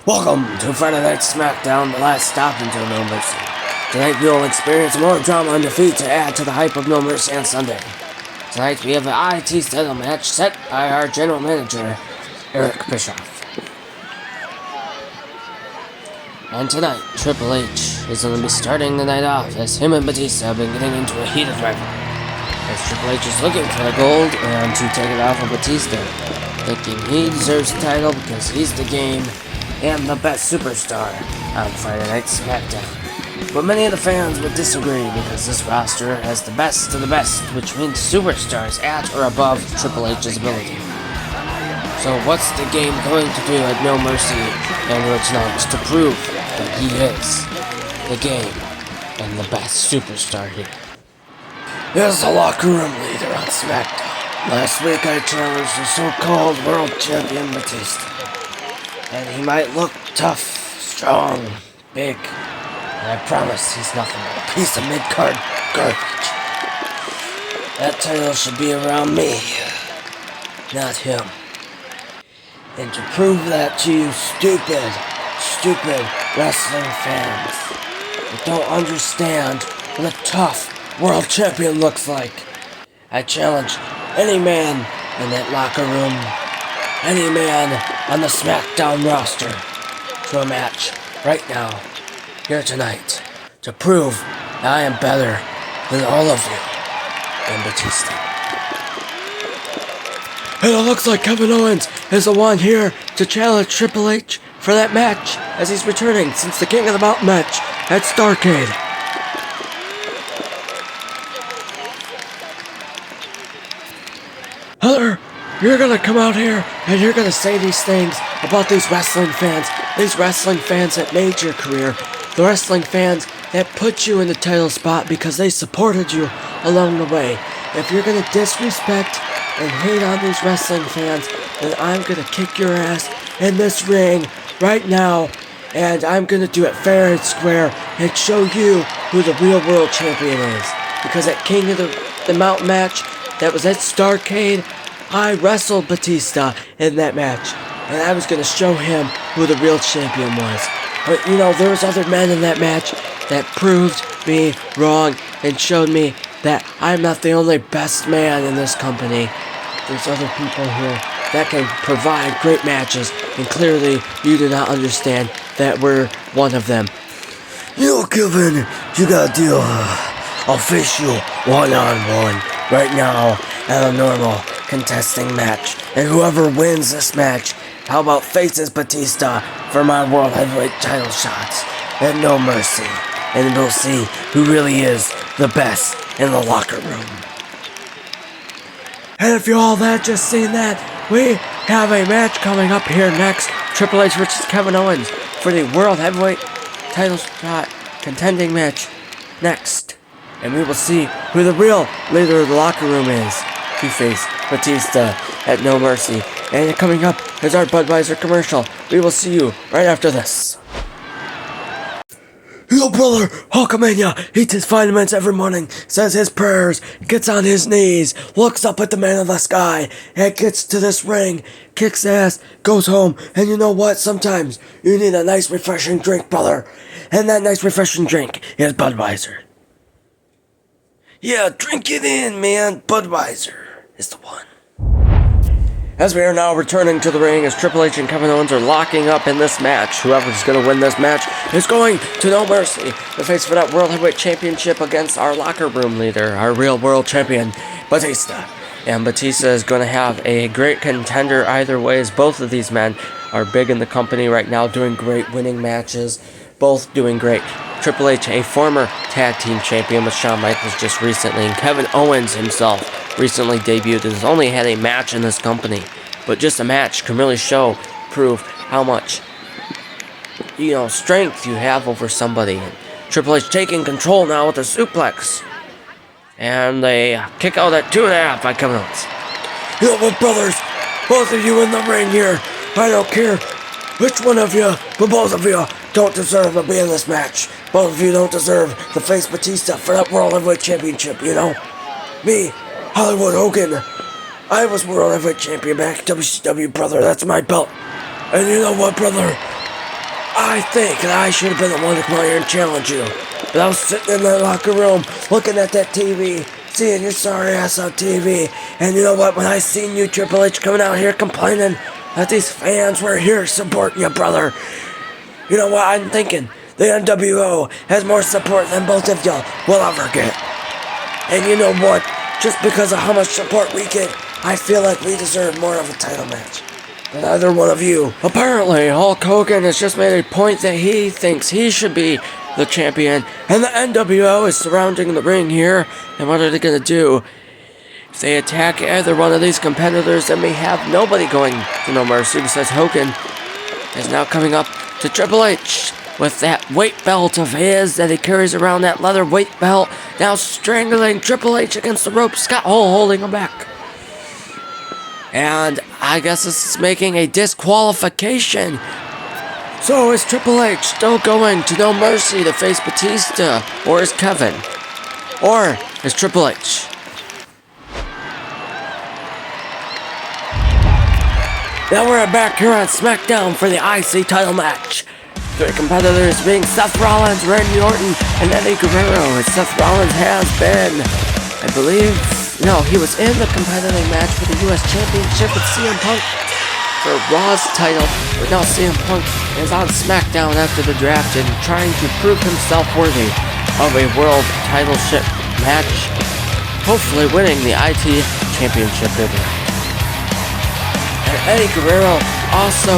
Welcome to Friday Night SmackDown, the last stop until No Mercy. Tonight we will experience more drama and defeat to add to the hype of No Mercy on Sunday. Tonight we have an IT title match set by our general manager, Eric Bischoff. And tonight, Triple H is going to be starting the night off as him and Batista have been getting into a heated rivalry. As Triple H is looking for the gold and to take it off of Batista, thinking he deserves the title because he's the game and the best superstar on Friday Night SmackDown. But many of the fans would disagree because this roster has the best of the best, which means superstars at or above Triple H's ability. So what's the game going to do at No Mercy and Rich Nights to prove that he is the game and the best superstar here? Here's the locker room leader on SmackDown. Last week I challenged the so-called world champion Batista. And he might look tough, strong, big, and I promise he's nothing but a piece of mid-card garbage. That title should be around me, not him. And to prove that to you stupid wrestling fans that don't understand what a tough world champion looks like, I challenge any man in that locker room, any man on the SmackDown roster, to a match right now, here tonight, to prove that I am better than all of you and Batista. And it looks like Kevin Owens is the one here to challenge Triple H for that match as he's returning since the King of the Mountain match at Starrcade. Heather, you're gonna come out here and you're gonna say these things about these wrestling fans that made your career, the wrestling fans that put you in the title spot because they supported you along the way. If you're gonna disrespect and hate on these wrestling fans, then I'm gonna kick your ass in this ring right now, and I'm gonna do it fair and square and show you who the real world champion is. Because at King of the Mountain match that was at Starrcade, I wrestled Batista in that match, and I was gonna show him who the real champion was. But you know, there was other men in that match that proved me wrong and showed me that I'm not the only best man in this company. There's other people here that can provide great matches, and clearly you do not understand that we're one of them. You know, Kevin, you got a deal. I'll face you one-on-one right now at a normal contesting match, and whoever wins this match, how about faces Batista for my World Heavyweight title shots at No Mercy, and we'll see who really is the best in the locker room. And if you're all that just seen that, we have a match coming up here next, Triple H versus Kevin Owens for the World Heavyweight title shot contending match next, and we will see who the real leader of the locker room is to face Batista at No Mercy. And coming up is our Budweiser commercial. We will see you right after this. Yo, brother, Hulkamania eats his vitamins every morning, says his prayers, gets on his knees, looks up at the man of the sky, and gets to this ring, kicks ass, goes home, and you know what? Sometimes you need a nice refreshing drink, brother. And that nice refreshing drink is Budweiser. Yeah, drink it in, man. Budweiser is the one. As we are now returning to the ring as Triple H and Kevin Owens are locking up in this match. Whoever's going to win this match is going to No Mercy to face for that World Heavyweight Championship against our locker room leader, our real world champion, Batista. And Batista is going to have a great contender either way, as both of these men are big in the company right now, doing great, winning matches, both doing great. Triple H, a former tag team champion with Shawn Michaels just recently, and Kevin Owens himself recently debuted and has only had a match in this company. But just a match can really prove how much, strength you have over somebody. And Triple H taking control now with a suplex. And they kick out at 2.5 by Kevin Owens. You know what, brothers? Both of you in the ring here. I don't care which one of you, but both of you don't deserve to be in this match. Both of you don't deserve to face Batista for that World Heavyweight Championship, you know? Me, Hollywood Hogan, I was World Heavyweight Champion back at WCW, brother. That's my belt. And you know what, brother? I think that I should have been the one to come out here and challenge you. But I was sitting in that locker room, looking at that TV, seeing your sorry ass on TV. And you know what? When I seen you, Triple H, coming out here complaining that these fans were here supporting you, brother. You know what I'm thinking? The NWO has more support than both of y'all will ever get. And you know what? Just because of how much support we get, I feel like we deserve more of a title match than either one of you. Apparently, Hulk Hogan has just made a point that he thinks he should be the champion, and the NWO is surrounding the ring here. And what are they gonna do? If they attack either one of these competitors, then we have nobody going to No Mercy besides Hogan. Is now coming up to Triple H with that weight belt of his that he carries around, that leather weight belt, now strangling Triple H against the rope. Scott Hall holding him back. And I guess this is making a disqualification. So is Triple H still going to No Mercy to face Batista? Or is Kevin? Or is Triple H? Now we're back here on SmackDown for the IC title match. The competitors being Seth Rollins, Randy Orton, and Eddie Guerrero. And Seth Rollins has been, I believe, no, he was in the competitive match for the U.S. Championship with CM Punk for Raw's title, but now CM Punk is on SmackDown after the draft and trying to prove himself worthy of a world titleship match, hopefully winning the IT Championship bidder. And Eddie Guerrero also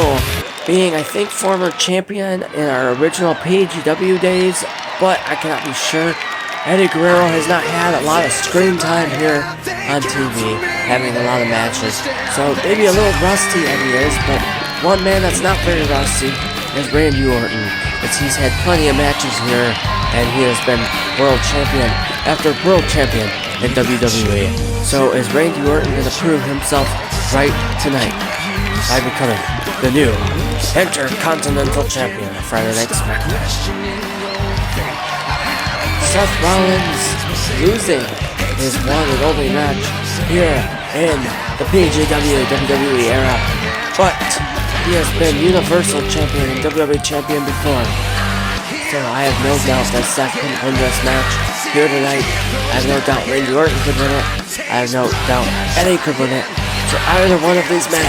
being, I think, former champion in our original PGW days, but I cannot be sure. Eddie Guerrero has not had a lot of screen time here on TV, having a lot of matches. So maybe a little rusty Eddie is, but one man that's not very rusty is Randy Orton, as he's had plenty of matches here, and he has been world champion after world champion in WWE. So is Randy Orton going to prove himself right tonight by becoming the new Intercontinental Champion of Friday Night SmackDown? Seth Rollins losing his one and only match here in the PGW WWE era, but he has been Universal Champion and WWE Champion before. So I have no doubt that Seth can win this match here tonight. I have no doubt Randy Orton could win it. I have no doubt Eddie could win it. So either one of these men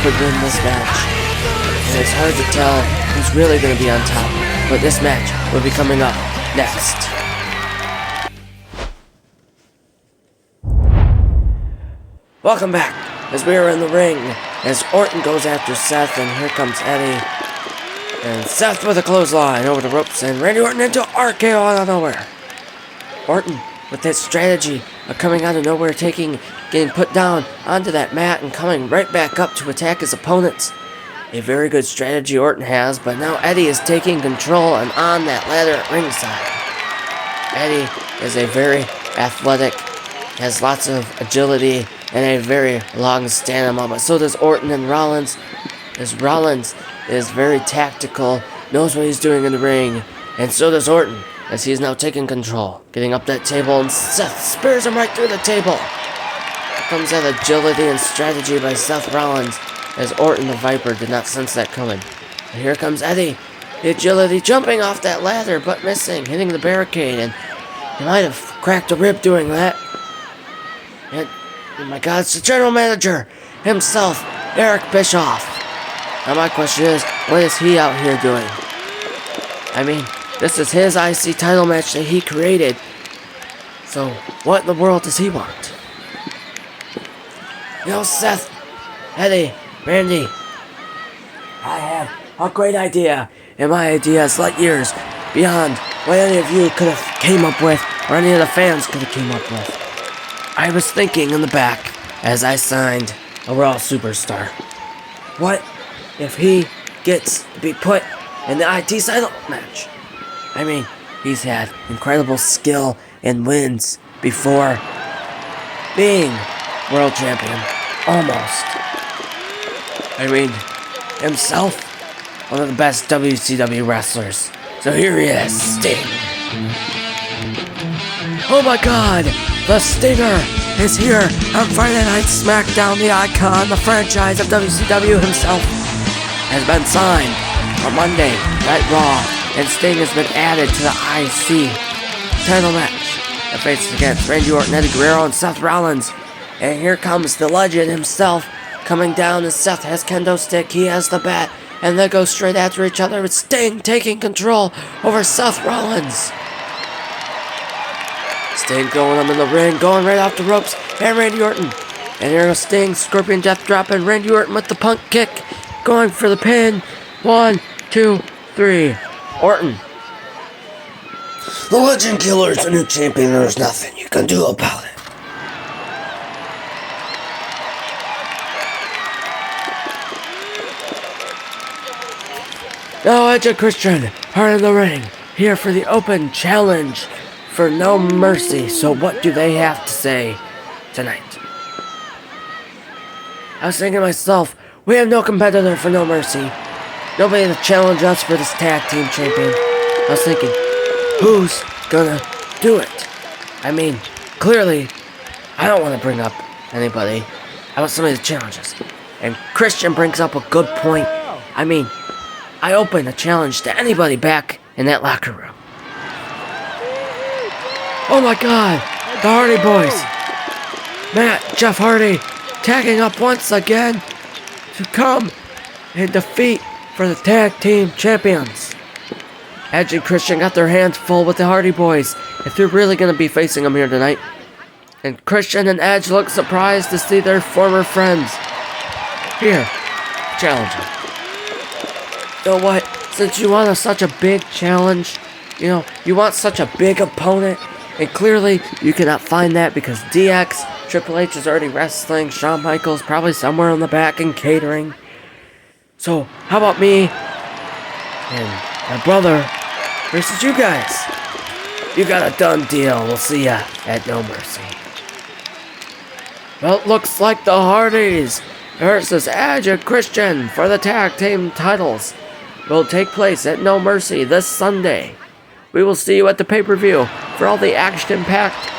could win this match. And it's hard to tell who's really going to be on top, but this match will be coming up next. Welcome back, as we are in the ring, as Orton goes after Seth, and here comes Eddie. And Seth with a clothesline over the ropes, and Randy Orton into RKO out of nowhere. Orton with that strategy of coming out of nowhere, getting put down onto that mat, and coming right back up to attack his opponents. A very good strategy Orton has, but now Eddie is taking control and on that ladder at ringside. Eddie is a very athletic, has lots of agility, and a very long stamina, but so does Orton and Rollins. As Rollins is very tactical, knows what he's doing in the ring, and so does Orton, as he is now taking control, getting up that table, and Seth spears him right through the table. Here comes that agility and strategy by Seth Rollins, as Orton the Viper did not sense that coming. And here comes Eddie, the agility, jumping off that ladder, but missing, hitting the barricade, and he might have cracked a rib doing that. And oh my God, it's the general manager himself, Eric Bischoff. Now my question is, what is he out here doing? I mean, this is his IC title match that he created. So, what in the world does he want? You know, Seth, Eddie, Randy, I have a great idea, and my idea is light years beyond what any of you could have came up with, or any of the fans could have came up with. I was thinking in the back, as I signed a Raw Superstar, what if he gets to be put in the IT title match? I mean, he's had incredible skill and wins before being world champion, almost. I mean, himself, one of the best WCW wrestlers. So here he is, Sting. Oh my God, the Stinger is here on Friday Night SmackDown. The icon, the franchise of WCW himself, has been signed for Monday at Raw, and Sting has been added to the IC title match. The faces against Randy Orton, Eddie Guerrero, and Seth Rollins. And here comes the legend himself coming down, and Seth has kendo stick, he has the bat, and they go straight after each other with Sting taking control over Seth Rollins. Sting going up in the ring, going right off the ropes, and Randy Orton. And here goes Sting, Scorpion Death Drop, and Randy Orton with the punk kick, going for the pin. 1, 2, 3. Orton. The Legend Killer is the new champion. There's nothing you can do about it. Now Edge and Christian are in the ring, here for the open challenge for No Mercy. So what do they have to say tonight? I was thinking to myself, we have no competitor for No Mercy. Nobody to challenge us for this tag team champion. I was thinking, who's gonna do it? I mean, clearly, I don't want to bring up anybody. I want somebody to challenge us. And Christian brings up a good point. I mean, I open a challenge to anybody back in that locker room. Oh my God, the Hardy Boys. Matt, Jeff Hardy, tagging up once again to come and defeat for the tag team champions. Edge and Christian got their hands full with the Hardy Boys if they're really going to be facing them here tonight. And Christian and Edge look surprised to see their former friends here challenge them. You know what? Since you want such a big challenge, you want such a big opponent, and clearly you cannot find that because DX, Triple H is already wrestling, Shawn Michaels probably somewhere in the back and catering. So, how about me and my brother versus you guys? You got a done deal. We'll see ya at No Mercy. Well, it looks like the Hardys versus Edge and Christian for the tag team titles will take place at No Mercy this Sunday. We will see you at the pay-per-view for all the action-packed